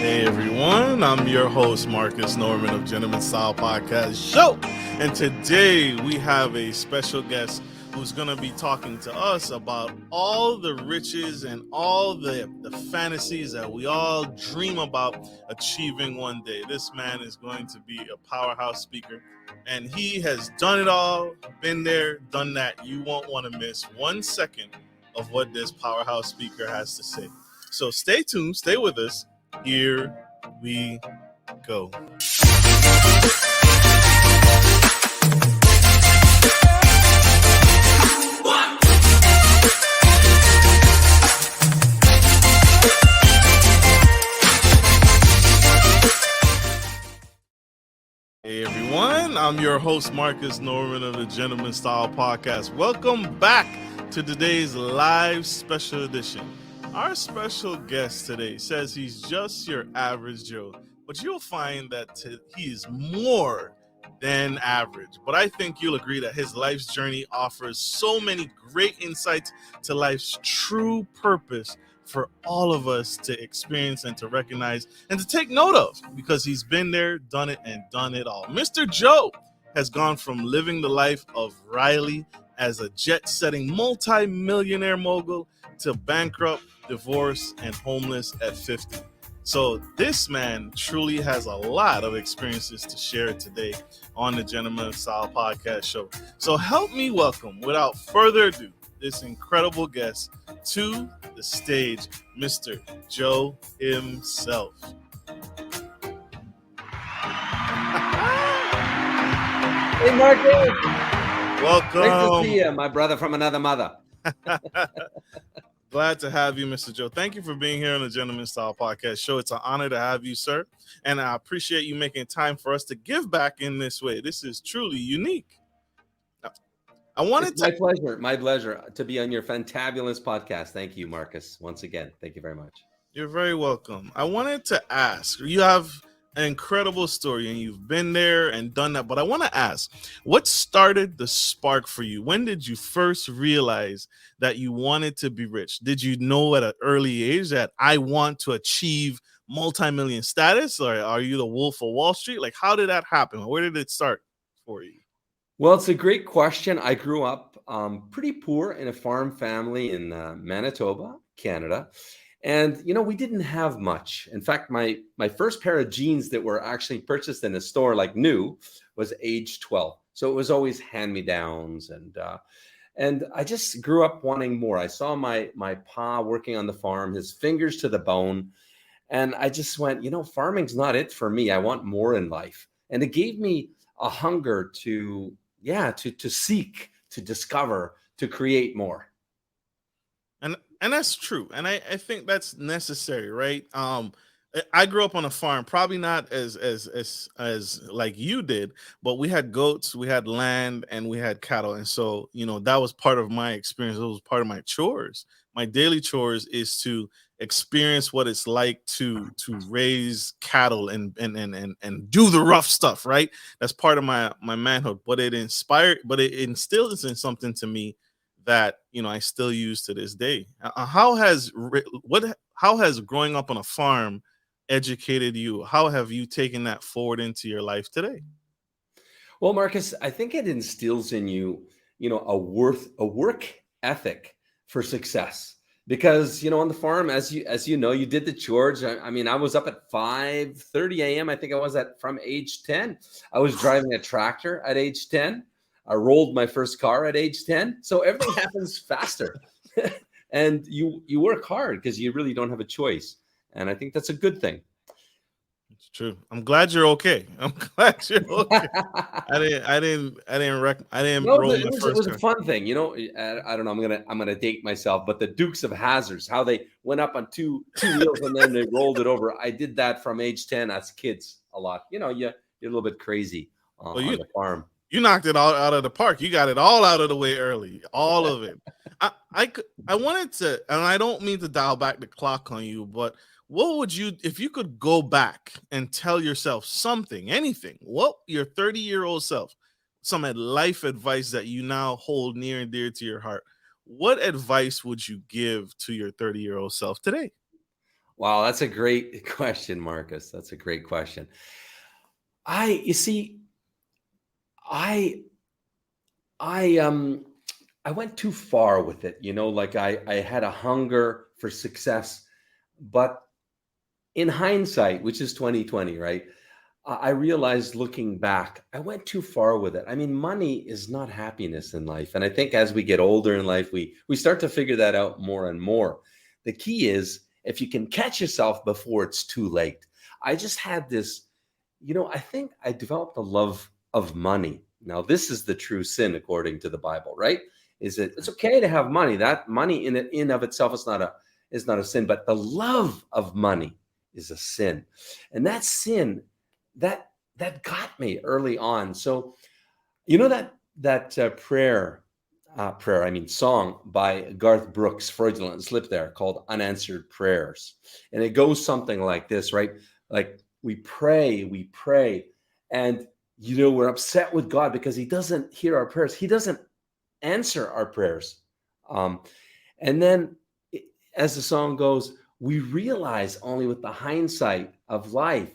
Hey everyone, I'm your host Marcus Norman of Gentleman Style Podcast Show, and today we have a special guest who's going to be talking to us about all the riches and all the fantasies that we all dream about achieving one day. This man is going to be a powerhouse speaker, and he has done it all, been there, done that. You won't want to miss 1 second of what this powerhouse speaker has to say. So stay tuned, stay with us. Here we go. Hey everyone, I'm your host Marcus Norman of the Gentleman Style Podcast. Welcome back to today's live special edition. Our special guest today says he's just your average Joe, but you'll find that he is more than average. But I think you'll agree that his life's journey offers so many great insights to life's true purpose for all of us to experience and to recognize and to take note of, because he's been there, done it, and done it all. Mr. Joe has gone from living the life of Riley as a jet-setting multi-millionaire mogul to bankrupt, divorced, and homeless at 50. So this man truly has a lot of experiences to share today on the Gentleman Style Podcast Show. So help me welcome, without further ado, this incredible guest to the stage, Mr. Joe himself. Hey, Marcus. Welcome. Nice to see you, my brother from another mother. Glad to have you, Mr. Joe. Thank you for being here on the Gentleman Style Podcast Show. It's an honor to have you, sir. And I appreciate you making time for us to give back in this way. This is truly unique. My pleasure to be on your fantabulous podcast. Thank you, Marcus. Once again, thank you very much. You're very welcome. I wanted to ask, you have an incredible story and you've been there and done that, but I want to ask, what started the spark for you? When did you first realize that you wanted to be rich? Did you know at an early age that I want to achieve multi-million status, or are you the Wolf of Wall Street? Like, how did that happen? Where did it start for you? Well, it's a great question. I grew up pretty poor in a farm family in Manitoba, Canada. And, we didn't have much. In fact, my first pair of jeans that were actually purchased in a store like new was age 12. So it was always hand-me-downs. And I just grew up wanting more. I saw my pa working on the farm, his fingers to the bone. And I just went, farming's not it for me. I want more in life. And it gave me a hunger to seek, to discover, to create more. And that's true. And I think that's necessary, right? I grew up on a farm, probably not as like you did, but we had goats, we had land, and we had cattle. And so, that was part of my experience. It was part of my chores. My daily chores is to experience what it's like to raise cattle and do the rough stuff, right? That's part of my manhood. But it instills in something to me that I still use to this day. How has growing up on a farm educated you? How have you taken that forward into your life today? Well, Marcus, I think it instills in you, a work ethic for success. Because on the farm, as you know, you did the chores. I mean, I was up at 5:30 a.m. I think I was from age 10. I was driving a tractor at age 10. I rolled my first car at age 10. So everything happens faster. And you work hard because you really don't have a choice. And I think that's a good thing. It's true. I'm glad you're okay. I'm glad you're okay. I didn't roll my first car. It was a fun thing. I don't know. I'm gonna date myself, but the Dukes of Hazzards, how they went up on two wheels and then they rolled it over. I did that from age 10 as kids a lot. You're a little bit crazy on the farm. You knocked it all out of the park. You got it all out of the way early, all of it. I wanted to, and I don't mean to dial back the clock on you, but what would you, if you could go back and tell yourself something, anything, what your 30-year-old self, some life advice that you now hold near and dear to your heart, what advice would you give to your 30-year-old self today? Wow, that's a great question, Marcus. That's a great question. You see, I, I, um, I went too far with it. Like I had a hunger for success, but in hindsight, which is 2020, right? I realized looking back, I went too far with it. I mean, money is not happiness in life. And I think as we get older in life, we start to figure that out more and more. The key is if you can catch yourself before it's too late. I just had this, I think I developed a love of money. Now, this is the true sin according to the Bible, right? Is that it's okay to have money. That money in of itself is not a sin, but the love of money is a sin. And that sin that got me early on. So that song by Garth Brooks, fraudulent slip there, called Unanswered Prayers. And it goes something like this, right? Like we pray, and we're upset with God because he doesn't hear our prayers. He doesn't answer our prayers. And then as the song goes, we realize only with the hindsight of life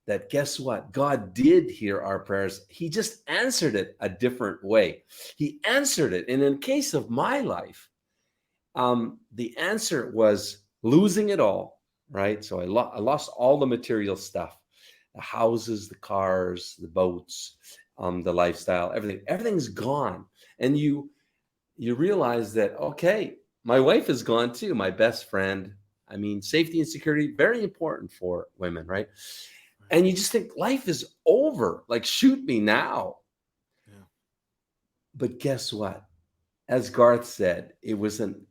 that guess what? God did hear our prayers. He just answered it a different way. He answered it. And in case of my life, the answer was losing it all, right? So I lost all the material stuff, the houses, the cars, the boats, the lifestyle, everything's gone. And you realize that, okay, my wife is gone too, my best friend. I mean, safety and security, very important for women, right? And you just think life is over, like shoot me now. Yeah. But guess what? As Garth said, it was an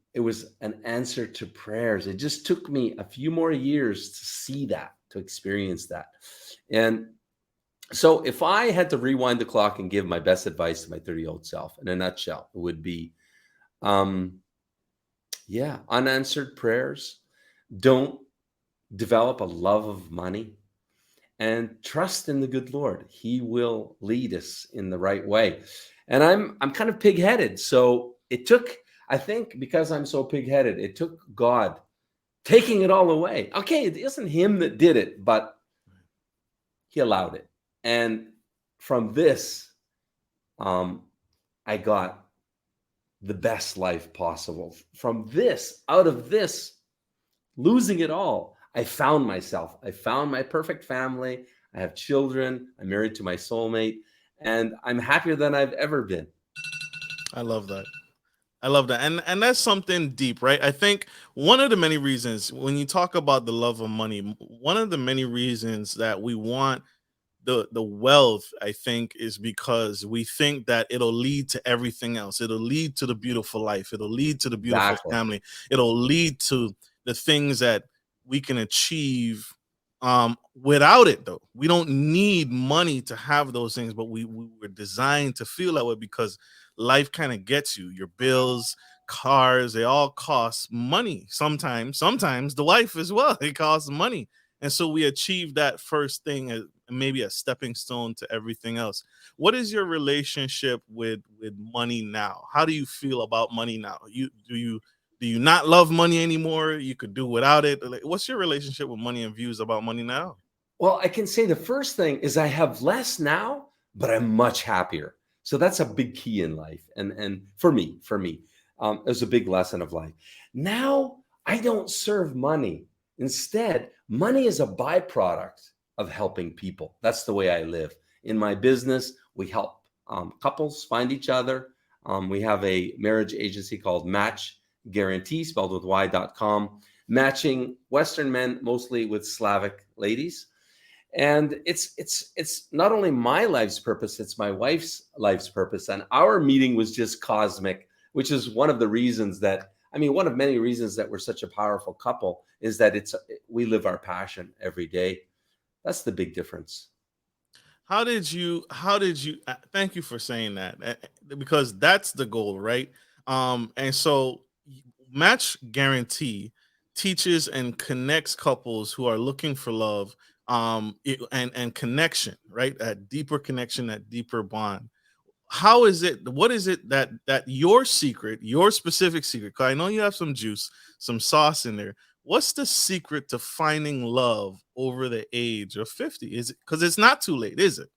answer to prayers. It just took me a few more years to see that, to experience that. And so if I had to rewind the clock and give my best advice to my 30-year-old self in a nutshell, it would be, unanswered prayers. Don't develop a love of money, and trust in the good Lord. He will lead us in the right way. And I'm kind of pig-headed. So it took, I think, because I'm so pig-headed, it took God taking it all away. Okay, it isn't him that did it, but he allowed it. And from this, I got the best life possible. From this, out of this, losing it all, I found myself. I found my perfect family. I have children. I'm married to my soulmate, and I'm happier than I've ever been. I love that. I love that. And that's something deep, right? I think one of the many reasons when you talk about the love of money, one of the many reasons that we want the wealth, I think, is because we think that it'll lead to everything else. It'll lead to the beautiful life. It'll lead to the beautiful Exactly. family. It'll lead to the things that we can achieve without it. Though we don't need money to have those things, but we were designed to feel that way because life kind of gets you. Your bills, cars, they all cost money. Sometimes the wife as well, it costs money. And so we achieve that first thing as maybe a stepping stone to everything else. What is your relationship with money now? How do you feel about money now? Do you not love money anymore? You could do without it. Like, what's your relationship with money and views about money now? Well, I can say the first thing is I have less now, but I'm much happier. So that's a big key in life. And for me, it was a big lesson of life. Now I don't serve money. Instead, money is a byproduct of helping people. That's the way I live. In my business, we help couples find each other. We have a marriage agency called Match Guarantee, spelled with y.com, matching Western men mostly with Slavic ladies. And it's not only my life's purpose, it's my wife's life's purpose. And our meeting was just cosmic, which is one of the reasons that, one of many reasons that we're such a powerful couple is that we live our passion every day. That's the big difference. How did you thank you for saying that, because that's the goal, right? And so Match Guarantee teaches and connects couples who are looking for love, and connection, right? That deeper connection, that deeper bond. How is it, what is it that your secret, your specific secret, because I know you have some juice, some sauce in there, what's the secret to finding love over the age of 50? Is it because it's not too late, is it?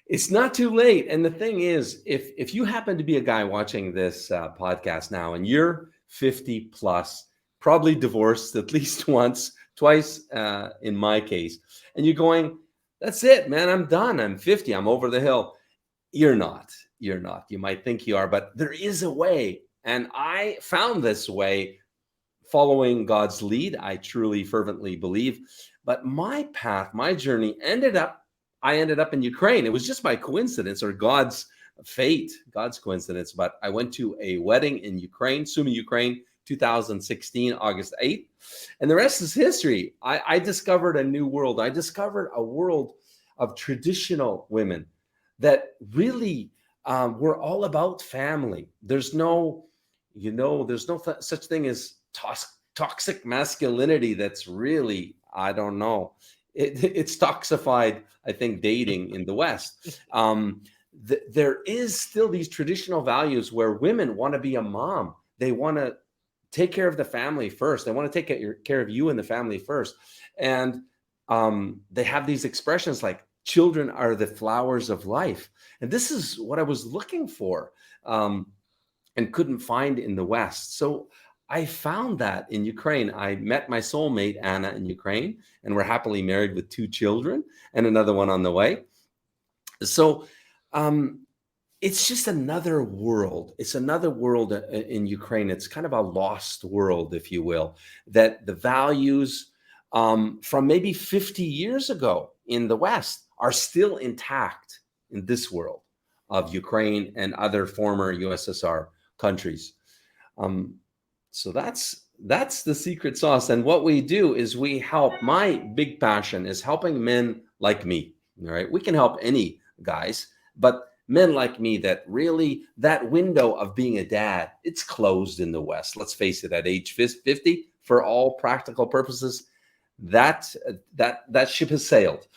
It's not too late. And the thing is, if you happen to be a guy watching this podcast now and you're 50 plus, probably divorced at least once, twice in my case, and you're going, that's it, man, I'm done. I'm 50. I'm over the hill. You're not. You're not. You might think you are, but there is a way. And I found this way following God's lead. I truly, fervently believe. But my path, my journey I ended up in Ukraine. It was just by coincidence or God's fate, God's coincidence. But I went to a wedding in Ukraine, Sumy, Ukraine, 2016, August 8th. And the rest is history. I discovered a new world. I discovered a world of traditional women that really were all about family. There's no, such thing as toxic masculinity. That's really, I don't know. It's toxified, I think, dating in the West. There is still these traditional values where women want to be a mom. They want to take care of the family first. They want to take care of you and the family first. And they have these expressions like, children are the flowers of life. And this is what I was looking for and couldn't find in the West. So I found that in Ukraine. I met my soulmate, Anna, in Ukraine, and we're happily married with 2 children and another one on the way. So it's just another world. It's another world in Ukraine. It's kind of a lost world, if you will, that the values from maybe 50 years ago in the West are still intact in this world of Ukraine and other former USSR countries. So that's the secret sauce. And what we do is we help. My big passion is helping men like me. All right. We can help any guys, but men like me that really, that window of being a dad, it's closed in the West. Let's face it, at age 50, for all practical purposes, that ship has sailed.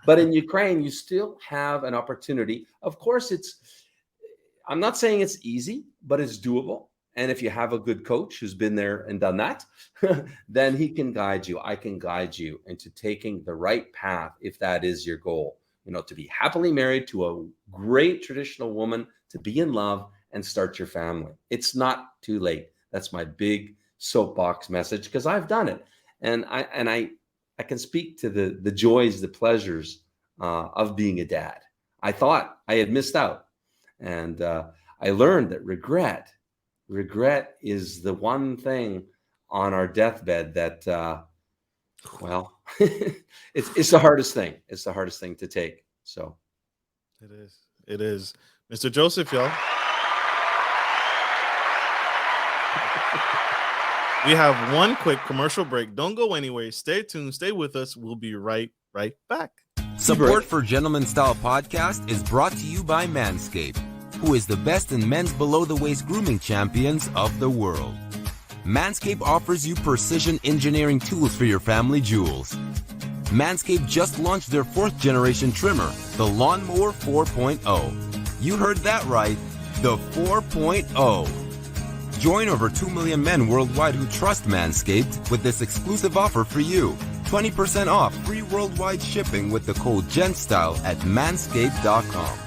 But in Ukraine, you still have an opportunity. Of course, I'm not saying it's easy, but it's doable. And if you have a good coach who's been there and done that, then he can guide you. I can guide you into taking the right path if that is your goal. To be happily married to a great traditional woman, to be in love and start your family. It's not too late. That's my big soapbox message, because I've done it. And I can speak to the joys, the pleasures of being a dad. I thought I had missed out. And I learned that regret is the one thing on our deathbed that, it's the hardest thing. It's the hardest thing to take. So it is. Mr. Joseph, y'all. We have one quick commercial break. Don't go anywhere. Stay tuned. Stay with us. We'll be right back. Support for Gentleman Style Podcast is brought to you by Manscaped, who is the best in men's below-the-waist grooming champions of the world. Manscaped offers you precision engineering tools for your family jewels. Manscaped just launched their 4th-generation trimmer, the Lawnmower 4.0. You heard that right, the 4.0. Join over 2 million men worldwide who trust Manscaped with this exclusive offer for you. 20% off free worldwide shipping with the code GENTSTYLE at manscaped.com.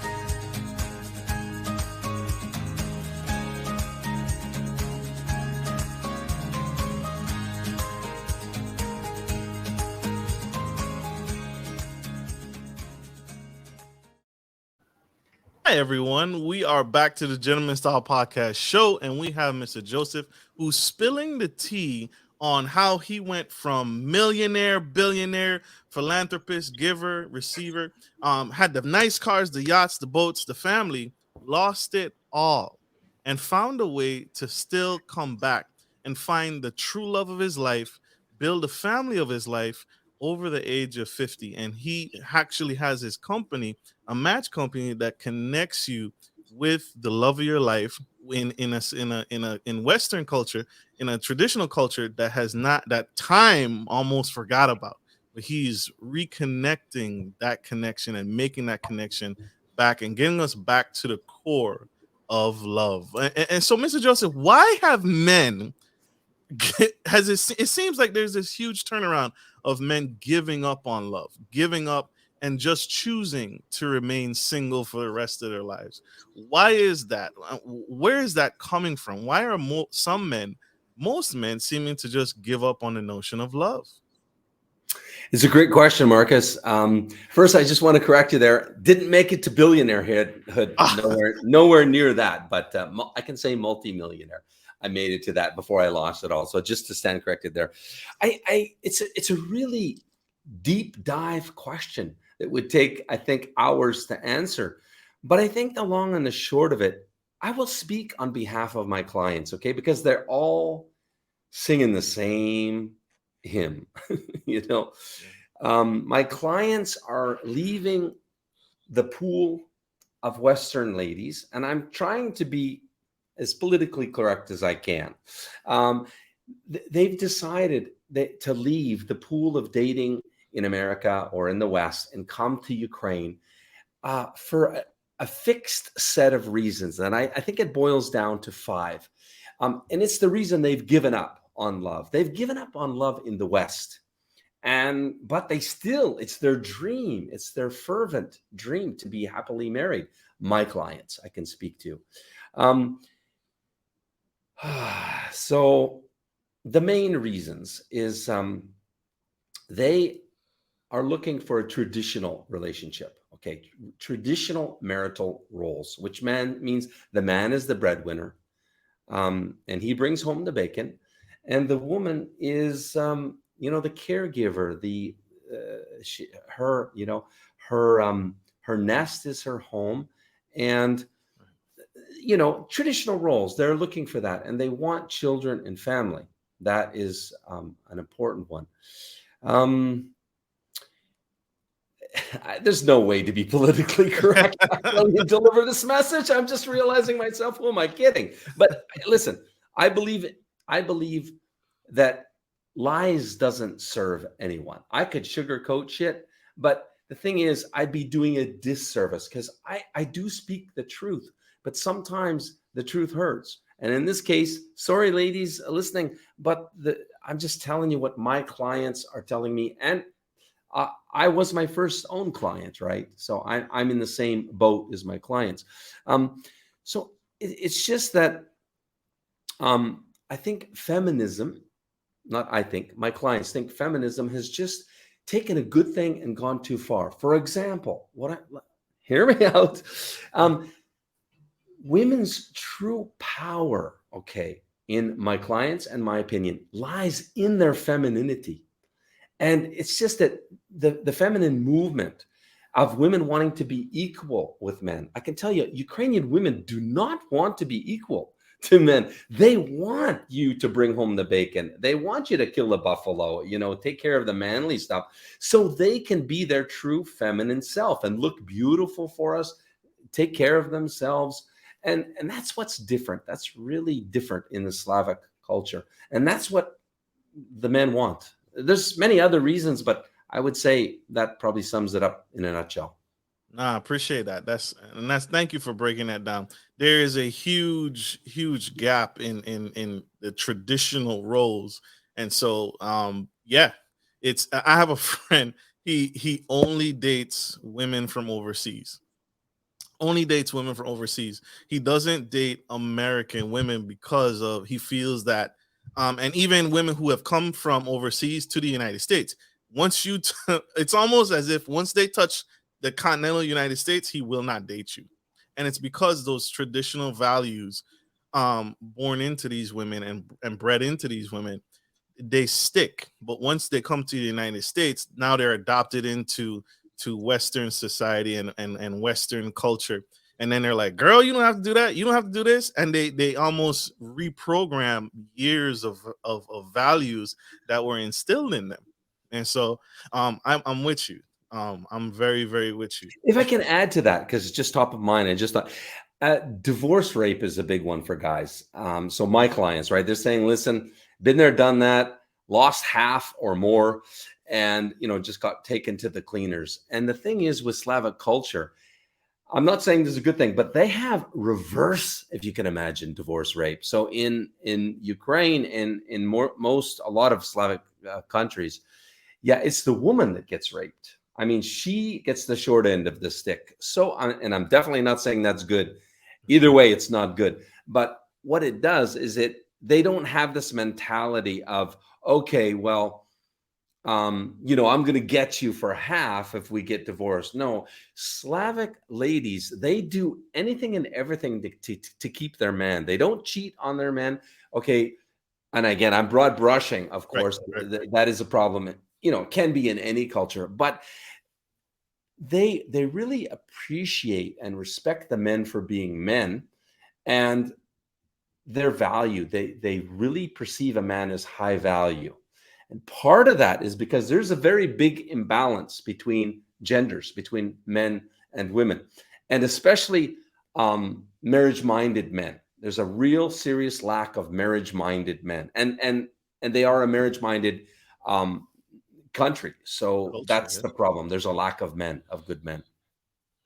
Hi, everyone. We are back to the Gentleman Style Podcast show, and we have Mr. Joseph, who's spilling the tea on how he went from millionaire, billionaire, philanthropist, giver, receiver, had the nice cars, the yachts, the boats, the family, lost it all, and found a way to still come back and find the true love of his life, build a family of his life over the age of 50. And he actually has his company, a match company that connects you with the love of your life in Western culture, in a traditional culture that has not, that time almost forgot about. But he's reconnecting that connection and making that connection back and getting us back to the core of love. And so, Mr. Joseph, why have men it seems like there's this huge turnaround of men giving up on love, giving up and just choosing to remain single for the rest of their lives. Why is that? Where is that coming from? Why are most men seeming to just give up on the notion of love? It's a great question, Marcus. First, I just want to correct you there. Didn't make it to billionaire hood. Nowhere near that. But I can say multimillionaire. I made it to that before I lost it all. So just to stand corrected there, it's a really deep dive question that would take, I think, hours to answer. But I think the long and the short of it, I will speak on behalf of my clients, okay? Because they're all singing the same hymn. My clients are leaving the pool of Western ladies, and I'm trying to be as politically correct as I can. They've decided to leave the pool of dating in America or in the West and come to Ukraine for a fixed set of reasons. And I think it boils down to 5. And it's the reason they've given up on love. They've given up on love in the West. But it's their dream. It's their fervent dream to be happily married. My clients, I can speak to. So the main reasons is they are looking for a traditional relationship. Okay, traditional marital roles, which means the man is the breadwinner, and he brings home the bacon, and the woman is, the caregiver. Her nest is her home, and traditional roles. They're looking for that, and they want children and family. That is an important one. There's no way to be politically correct when you deliver this message. I'm just realizing myself, who am I kidding? But listen, I believe that lies doesn't serve anyone. I could sugarcoat shit, but the thing is, I'd be doing a disservice because I do speak the truth, but sometimes the truth hurts. And in this case, sorry, ladies listening, but I'm just telling you what my clients are telling me. And I was my first own client, right? So I'm in the same boat as my clients. So it's just that I think feminism, my clients think feminism has just taken a good thing and gone too far. For example, hear me out. Women's true power, okay, in my clients and my opinion, lies in their femininity. And it's just that the feminine movement of women wanting to be equal with men. I can tell you, Ukrainian women do not want to be equal to men. They want you to bring home the bacon. They want you to kill the buffalo, take care of the manly stuff so they can be their true feminine self and look beautiful for us, take care of themselves. And that's what's different. That's really different in the Slavic culture. And that's what the men want. There's many other reasons, but I would say that probably sums it up in a nutshell. I appreciate that. Thank you for breaking that down. There is a huge gap in the traditional roles. And so, I have a friend, he only dates women from overseas. He doesn't date American women because he feels that, and even women who have come from overseas to the United States, it's almost as if once they touch the continental United States, he will not date you. And it's because those traditional values born into these women and bred into these women, they stick. But once they come to the United States, now they're adopted into Western society and Western culture. And then they're like, girl, you don't have to do that. You don't have to do this. And they almost reprogram years of values that were instilled in them. And so I'm with you. I'm very, very with you. If I can add to that, because it's just top of mind, I just thought divorce rape is a big one for guys. So my clients, right, they're saying, listen, been there, done that, lost half or more, and just got taken to the cleaners. And the thing is with Slavic culture, I'm not saying this is a good thing, but they have reverse, if you can imagine, divorce rape. So in Ukraine and in a lot of Slavic countries, yeah, it's the woman that gets raped. I mean, she gets the short end of the stick. So, and I'm definitely not saying that's good. Either way, it's not good. But what it does is they don't have this mentality of, okay, well, I'm going to get you for half if we get divorced. No, Slavic ladies, they do anything and everything to keep their man. They don't cheat on their men. Okay. And again, I'm broad brushing, of course. Right. That is a problem. It can be in any culture, but they really appreciate and respect the men for being men and their value. They really perceive a man as high value. And part of that is because there's a very big imbalance between genders, between men and women, and especially marriage-minded men. There's a real serious lack of marriage-minded men, and they are a marriage-minded country. So that's the problem. There's a lack of good men.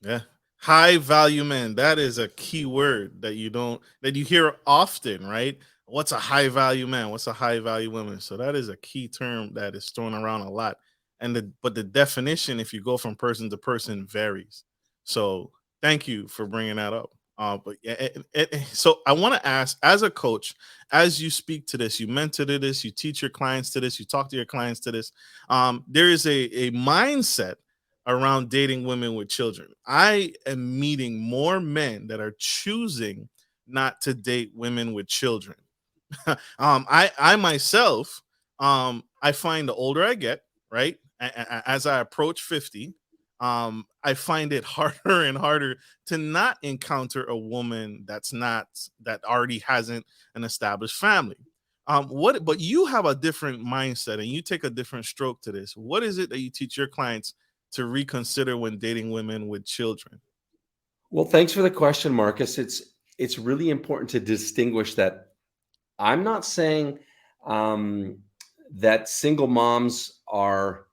Yeah. High value men. That is a key word that you hear often, right? What's a high value man? What's a high value woman? So that is a key term that is thrown around a lot. But the definition, if you go from person to person, varies. So thank you for bringing that up. So I want to ask, as a coach, as you speak to this, you mentor to this, you teach your clients to this, you talk to your clients to this, there is a mindset around dating women with children. I am meeting more men that are choosing not to date women with children. I myself, I find the older I get, right, as I approach 50, I find it harder and harder to not encounter a woman that already hasn't an established family. But you have a different mindset and you take a different stroke to this. What is it that you teach your clients to reconsider when dating women with children? Well, thanks for the question, Marcus. It's really important to distinguish that I'm not saying that single moms are,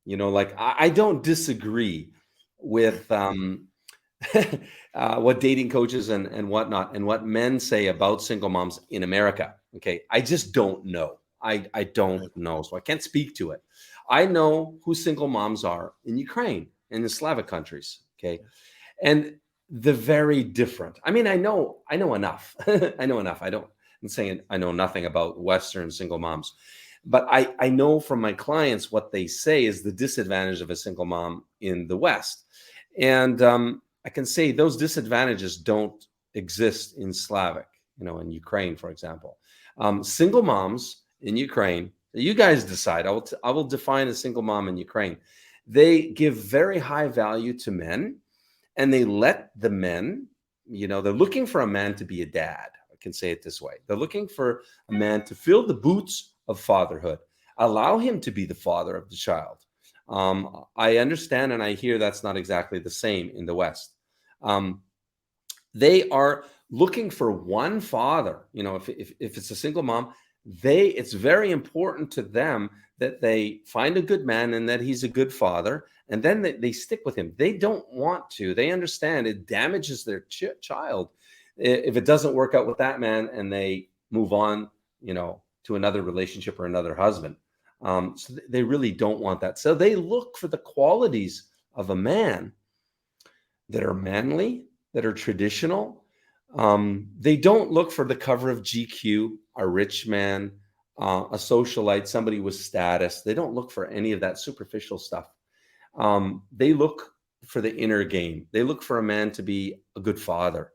I don't disagree with what dating coaches and whatnot and what men say about single moms in America. Okay. I just don't know. I don't know. So I can't speak to it. I know who single moms are in Ukraine and the Slavic countries. Okay. And they're very different. I mean, I know enough. I know enough. I'm saying I know nothing about Western single moms, but I know from my clients what they say is the disadvantage of a single mom in the West. And I can say those disadvantages don't exist in Slavic, in Ukraine, for example. Single moms in Ukraine, you guys decide. I will define a single mom in Ukraine. They give very high value to men and they let the men, they're looking for a man to be a dad. Can say it this way. They're looking for a man to fill the boots of fatherhood, allow him to be the father of the child. I understand and I hear that's not exactly the same in the West. They are looking for one father. If it's a single mom, it's very important to them that they find a good man and that he's a good father, and then they stick with him. They don't want to. They understand it damages their child if it doesn't work out with that man and they move on, to another relationship or another husband. So they really don't want that. So they look for the qualities of a man that are manly, that are traditional. They don't look for the cover of GQ, a rich man, a socialite, somebody with status. They don't look for any of that superficial stuff. They look for the inner game. They look for a man to be a good father,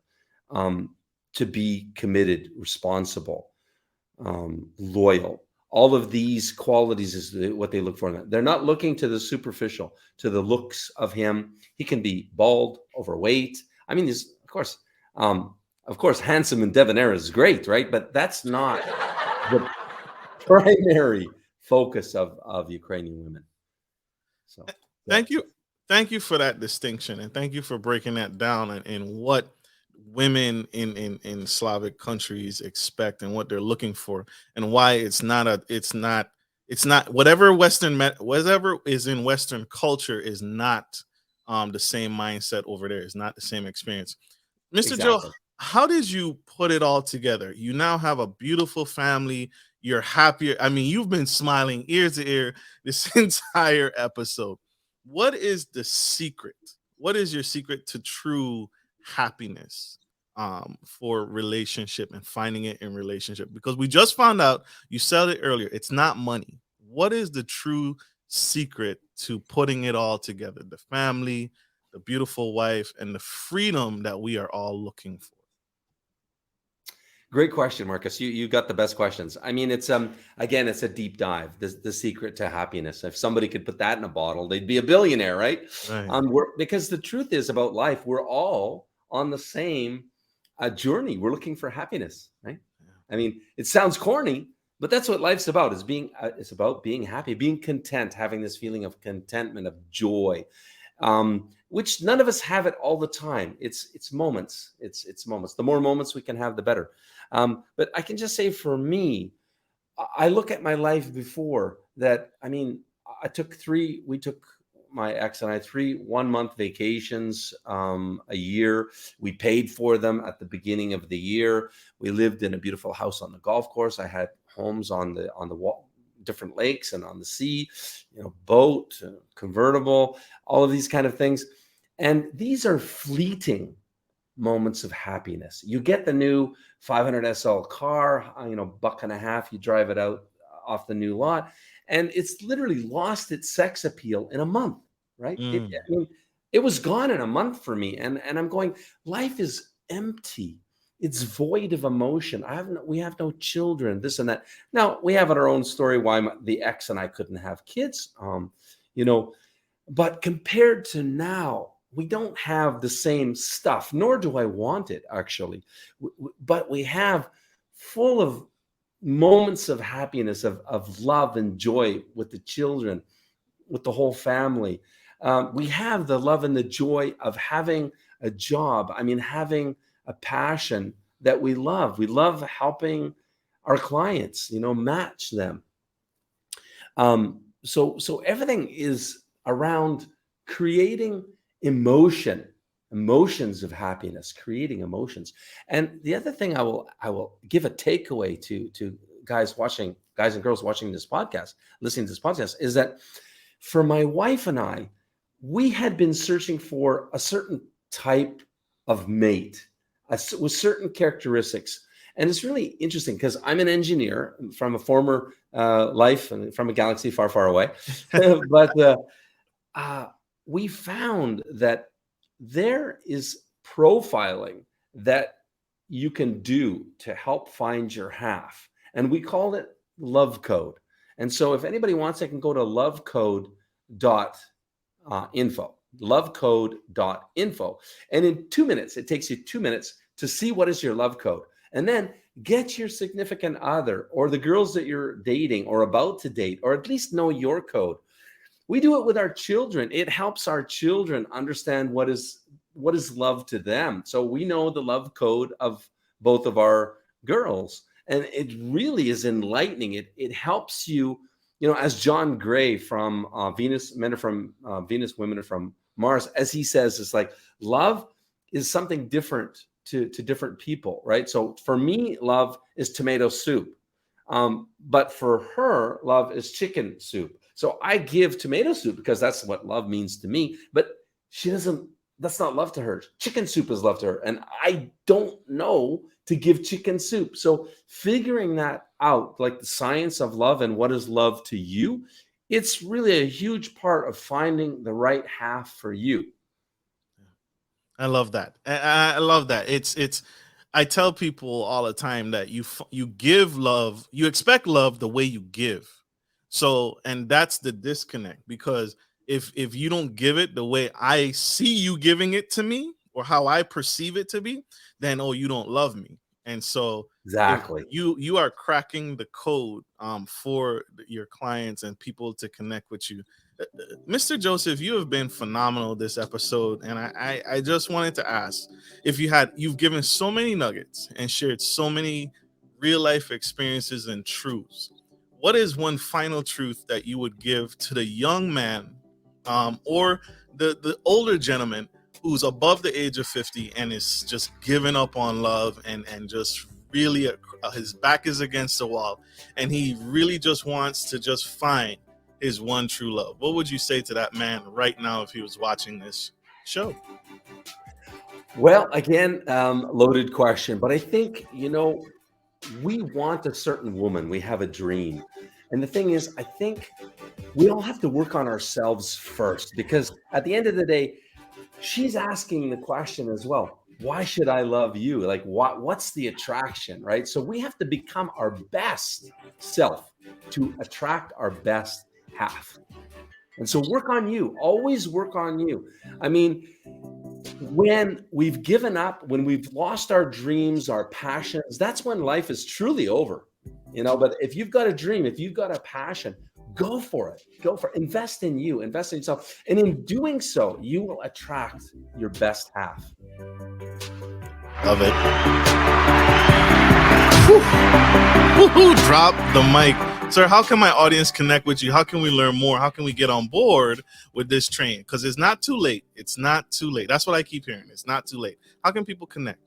to be committed, responsible, loyal. All of these qualities is what they look for. They're not looking to the superficial, to the looks of him. He can be bald, overweight. I mean, of course, handsome and debonair is great, right? But that's not the primary focus of Ukrainian women. So, thank you for that distinction, and thank you for breaking that down and what women in Slavic countries expect and what they're looking for, and why it's not whatever is in Western culture is not the same mindset over there. It's not the same experience. Mr. Joe, Exactly. how did you put it all together? You now have a beautiful family. You're happier. I mean, you've been smiling ear to ear this entire episode. What is the secret? What is your secret to true happiness for relationship and finding it in relationship? Because we just found out, you said it earlier, it's not money. What is the true secret to putting it all together? The family, the beautiful wife, and the freedom that we are all looking for. Great question, Marcus. You got the best questions. I mean, it's again, it's a deep dive. The secret to happiness. If somebody could put that in a bottle, they'd be a billionaire, right? Right. Because the truth is about life, we're all on the same journey. We're looking for happiness, right? I mean, it sounds corny, but that's what life's about. It's about being happy, being content, having this feeling of contentment, of joy, which none of us have it all the time. It's moments. It's moments. The more moments we can have, the better. But I can just say, for me, I look at my life before that. I mean, we took my ex and I 3 1-month vacations a year. We paid for them at the beginning of the year. We lived in a beautiful house on the golf course. I had homes on the different lakes and on the sea, boat, convertible, all of these kind of things. And these are fleeting moments of happiness. You get the new 500 SL car, $1.50, you drive it out off the new lot, and it's literally lost its sex appeal in a month, right? It was gone in a month for me. And I'm going, life is empty. It's void of emotion. We have no children, this and that. Now, we have our own story why the ex and I couldn't have kids, but compared to now, we don't have the same stuff, nor do I want it, actually. But we have full of moments of happiness, of love and joy with the children, with the whole family. We have the love and the joy of having a job. I mean, having a passion that we love. We love helping our clients, match them. So everything is around creating emotions of happiness, creating emotions. And the other thing I will give a takeaway to guys and girls watching this podcast, listening to this podcast, is that for my wife and I, we had been searching for a certain type of mate with certain characteristics. And it's really interesting because I'm an engineer from a former life and from a galaxy far, far away. But we found that there is profiling that you can do to help find your half. And we call it love code. And so if anybody wants, they can go to lovecode.info, lovecode.info. And in 2 minutes, it takes you 2 minutes to see what is your love code. And then get your significant other or the girls that you're dating or about to date, or at least know your code. We do it with our children. It helps our children understand what is love to them. So we know the love code of both of our girls. And it really is enlightening. It helps you, as John Gray from Venus, Men Are From Venus, Women Are From Mars, as he says, it's like love is something different to different people, right? So for me, love is tomato soup. But for her, love is chicken soup. So I give tomato soup because that's what love means to me, but that's not love to her. Chicken soup is love to her. And I don't know to give chicken soup. So figuring that out, like the science of love and what is love to you, it's really a huge part of finding the right half for you. I love that. I love that. It's I tell people all the time that you give love, you expect love the way you give. So, and that's the disconnect, because if you don't give it the way I see you giving it to me or how I perceive it to be, then you don't love me. And so Exactly. you are cracking the code for your clients and people to connect with you. Mr. Joseph, you have been phenomenal this episode, and I just wanted to ask if you've given so many nuggets and shared so many real life experiences and truths. What is one final truth that you would give to the young man or the older gentleman who's above the age of 50 and is just giving up on love and just really his back is against the wall and he really just wants to just find his one true love. What would you say to that man right now if he was watching this show? Well, again, loaded question, but I think, we want a certain woman. We have a dream. And the thing is, I think we all have to work on ourselves first, because at the end of the day, she's asking the question as well. Why should I love you? Like, what's the attraction, right? So we have to become our best self to attract our best half. And so work on you. Always work on you. I mean, when we've given up, when we've lost our dreams, our passions, that's when life is truly over. But if you've got a dream, if you've got a passion, go for it. Invest in you, invest in yourself. And in doing so, you will attract your best half. Love it. Woo-hoo, drop the mic. Sir, how can my audience connect with you? How can we learn more? How can we get on board with this train? Because it's not too late. It's not too late. That's what I keep hearing. It's not too late. How can people connect?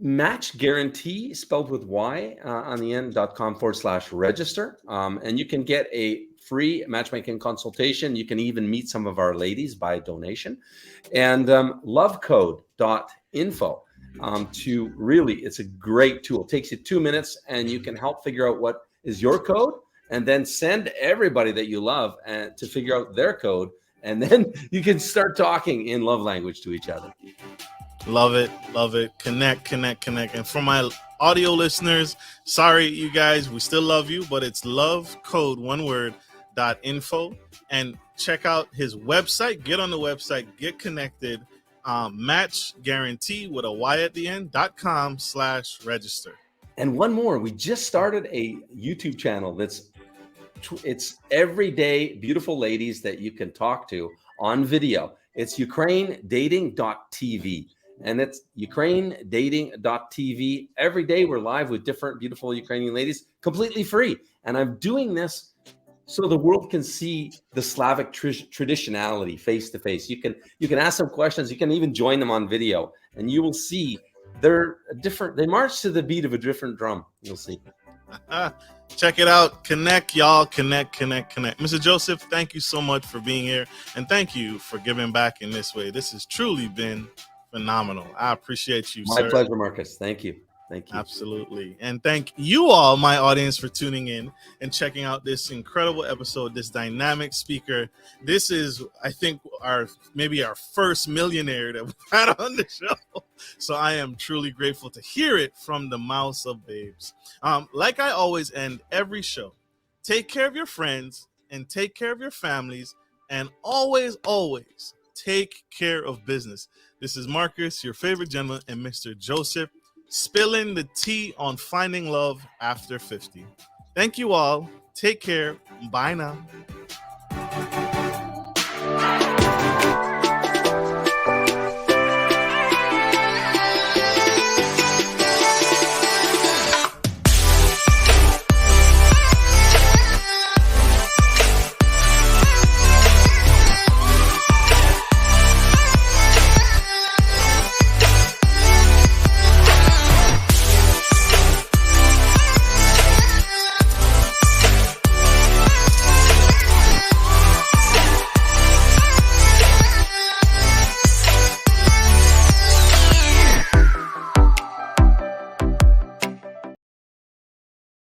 Match Guarantee, spelled with Y on the end.com/register. And you can get a free matchmaking consultation. You can even meet some of our ladies by donation. And lovecode.info. It's a great tool. It takes you 2 minutes and you can help figure out what is your code and then send everybody that you love to figure out their code. And then you can start talking in love language to each other. Love it. Love it. Connect. And for my audio listeners, sorry, you guys, we still love you, but it's lovecode, one word, .info. And check out his website. Get on the website. Get connected. Match Guarantee with a Y at the end, .com/register. And one more, we just started a YouTube channel it's everyday beautiful ladies that you can talk to on video. It's ukrainedating.tv. And it's ukrainedating.tv. Every day we're live with different beautiful Ukrainian ladies, completely free. And I'm doing this so the world can see the Slavic traditionality face to face. You can ask them questions. You can even join them on video, and you will see they're different. They march to the beat of a different drum. You'll see. Check it out. Connect, y'all. Connect. Mr. Joseph, thank you so much for being here, and thank you for giving back in this way. This has truly been phenomenal. I appreciate you, sir. My pleasure, Marcus. Thank you. Absolutely. And thank you all, my audience, for tuning in and checking out this incredible episode, this dynamic speaker. This is, I think, maybe our first millionaire that we've had on the show. So I am truly grateful to hear it from the mouths of babes. Like I always end every show, take care of your friends and take care of your families, and always, always take care of business. This is Marcus, your favorite gentleman, and Mr. Joseph, spilling the tea on finding love after 50. Thank you all. Take care. Bye now.